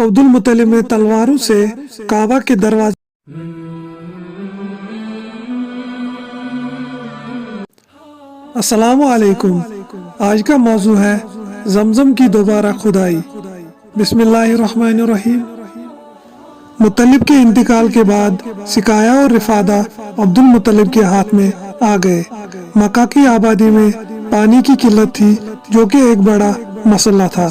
عبد المطلب نے تلواروں سے کعبہ کے دروازے السلام علیکم۔ آج کا موضوع ہے زمزم کی دوبارہ کھدائی۔ بسم اللہ الرحمن الرحیم۔ مطلب کے انتقال کے بعد سقایا اور رفادہ عبد المطلب کے ہاتھ میں آ گئے۔ مکہ کی آبادی میں پانی کی قلت تھی جو کہ ایک بڑا مسئلہ تھا،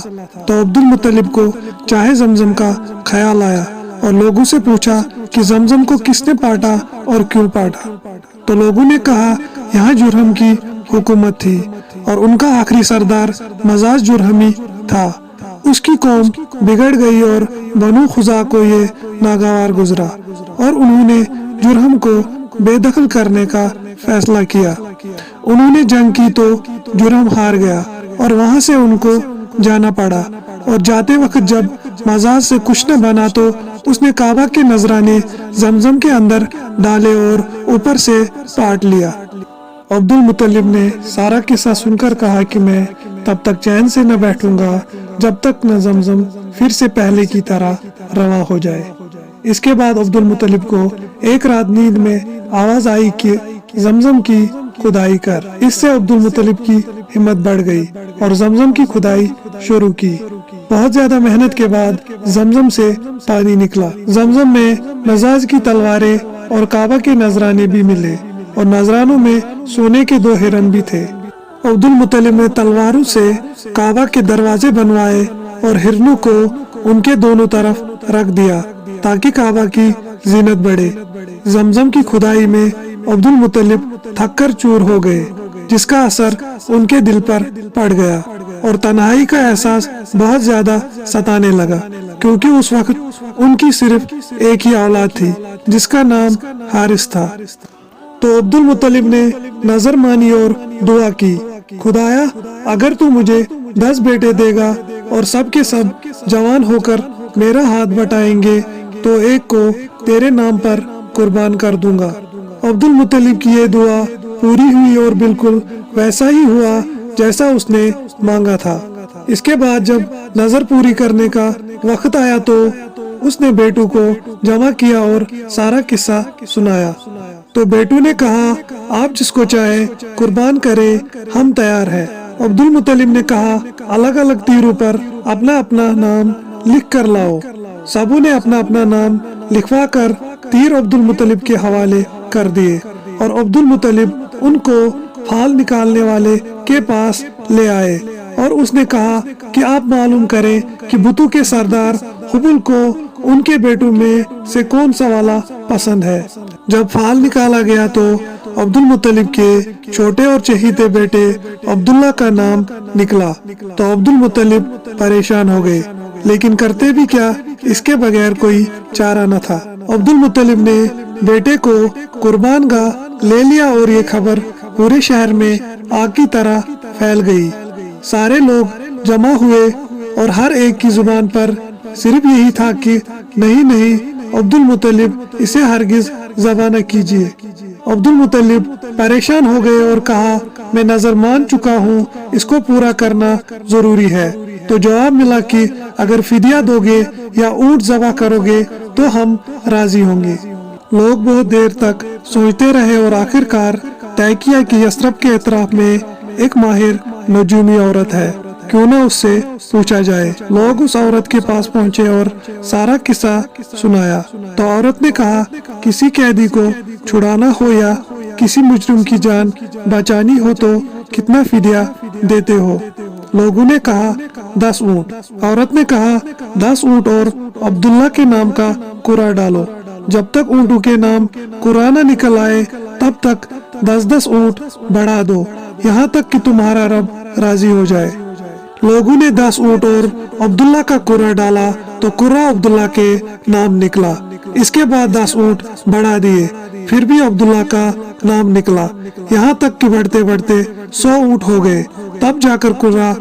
تو عبد المطلب کو چاہے زمزم کا خیال آیا اور لوگوں سے پوچھا کہ زمزم کو کس نے پاٹا اور کیوں پاٹا؟ تو لوگوں نے کہا یہاں جرہم کی حکومت تھی اور ان کا آخری سردار مزاج جرہمی تھا۔ اس کی قوم بگڑ گئی اور بنو خزاع کو یہ ناگوار گزرا اور انہوں نے جرہم کو بے دخل کرنے کا فیصلہ کیا۔ انہوں نے جنگ کی تو جرہم ہار گیا اور وہاں سے ان کو جانا پڑا، اور جاتے وقت جب مزاج سے کچھ نہ بنا تو اس نے کعبہ کے نذرانے زمزم کے اندر ڈالے اور اوپر سے پاٹ لیا۔ عبد المطلب نے سارا قصہ سن کر کہا کہ میں تب تک چین سے نہ بیٹھوں گا جب تک نہ زمزم پھر سے پہلے کی طرح رواں ہو جائے۔ اس کے بعد عبد المطلب کو ایک رات نیند میں آواز آئی کہ زمزم کی کھدائی کر۔ اس سے عبد المطلب کی ہمت بڑھ گئی اور زمزم کی کھدائی شروع کی۔ بہت زیادہ محنت کے بعد زمزم سے پانی نکلا۔ زمزم میں مزاج کی تلواریں اور کعبہ کے نذرانے بھی ملے، اور نذرانوں میں سونے کے 2 ہرن بھی تھے۔ عبد المطلب نے تلواروں سے کعبہ کے دروازے بنوائے اور ہرنوں کو ان کے دونوں طرف رکھ دیا تاکہ کعبہ کی زینت بڑھے۔ زمزم کی کھدائی میں عبد المطلب تھک کر چور ہو گئے، جس کا اثر ان کے دل پر پڑ گیا اور تنہائی کا احساس بہت زیادہ ستانے لگا، کیونکہ اس وقت ان کی صرف ایک ہی اولاد تھی جس کا نام حارث تھا۔ تو عبد المطلب نے نظر مانی اور دعا کی، خدایا اگر تو مجھے 10 بیٹے دے گا اور سب کے سب جوان ہو کر میرا ہاتھ بٹائیں گے تو ایک کو تیرے نام پر قربان کر دوں گا۔ عبد المطلب کی یہ دعا پوری ہوئی اور بالکل ویسا ہی ہوا جیسا اس نے مانگا تھا۔ اس کے بعد جب نظر پوری کرنے کا وقت آیا تو اس نے بیٹوں کو جمع کیا اور سارا قصہ سنایا۔ تو بیٹوں نے کہا آپ جس کو چاہے قربان کرے، ہم تیار ہیں۔ عبد المطلب نے کہا الگ الگ تیروں پر اپنا اپنا نام لکھ کر لاؤ۔ سبوں نے اپنا اپنا نام لکھوا کر تیر عبد المطلب کے حوالے کر دیے، اور عبد المطلب ان کو پھال نکالنے والے کے پاس لے آئے اور اس نے کہا کہ آپ معلوم کریں کہ بتوں کے سردار حبل کو ان کے بیٹوں میں سے کون سا والا پسند ہے۔ جب پھال نکالا گیا تو عبد المطلب کے چھوٹے اور چہیتے بیٹے عبداللہ کا نام نکلا، تو عبد المطلب پریشان ہو گئے، لیکن کرتے بھی کیا، اس کے بغیر کوئی چارہ نہ تھا۔ عبد المطلب نے بیٹے کو قربان گاہ لے لیا اور یہ خبر پورے شہر میں آگ کی طرح پھیل گئی۔ سارے لوگ جمع ہوئے اور ہر ایک کی زبان پر صرف یہی تھا کہ نہیں نہیں، عبد المطلب اسے ہرگز ذبح نہ کیجیے۔ عبد المطلب پریشان ہو گئے اور کہا میں نظر مان چکا ہوں، اس کو پورا کرنا ضروری ہے۔ تو جواب ملا کہ اگر فدیہ دو گے یا اونٹ ذبح کرو گے تو ہم راضی ہوں گے۔ لوگ بہت دیر تک سوچتے رہے اور آخر کار طے کیا کہ یثرب کے اطراف میں ایک ماہر نجومی عورت ہے، کیوں نہ اس سے پوچھا جائے۔ لوگ اس عورت کے پاس پہنچے اور سارا قصہ سنایا۔ تو عورت نے کہا کسی قیدی کو چھڑانا ہو یا کسی مجرم کی جان بچانی ہو تو کتنا فدیہ دیتے ہو؟ لوگوں نے کہا 10 اونٹ۔ عورت نے کہا 10 اونٹ اور عبداللہ کے نام کا قرعہ ڈالو، جب تک اونٹوں کے نام قرعہ نہ نکل آئے تب تک 10 اونٹ بڑھا دو، یہاں تک کہ تمہارا رب راضی ہو جائے۔ لوگوں نے 10 اونٹ اور عبداللہ کا قرعہ ڈالا تو قرعہ عبداللہ کے نام نکلا۔ اس کے بعد 10 اونٹ بڑھا دیے، پھر بھی عبداللہ کا نام نکلا، یہاں تک کہ بڑھتے بڑھتے 100 اونٹ ہو گئے، تب جا کر قرعہ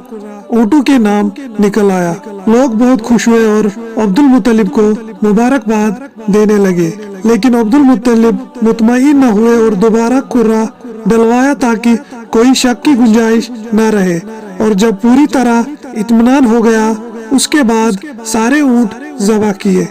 اونٹوں کے نام نکل آیا۔ لوگ بہت خوش ہوئے اور عبد المطلب کو مبارکباد دینے لگے، لیکن عبد المطلب مطمئن نہ ہوئے اور دوبارہ قرعہ ڈلوایا تاکہ کوئی شک کی گنجائش نہ رہے، اور جب پوری طرح اطمینان ہو گیا اس کے بعد سارے اونٹ ذبح کیے۔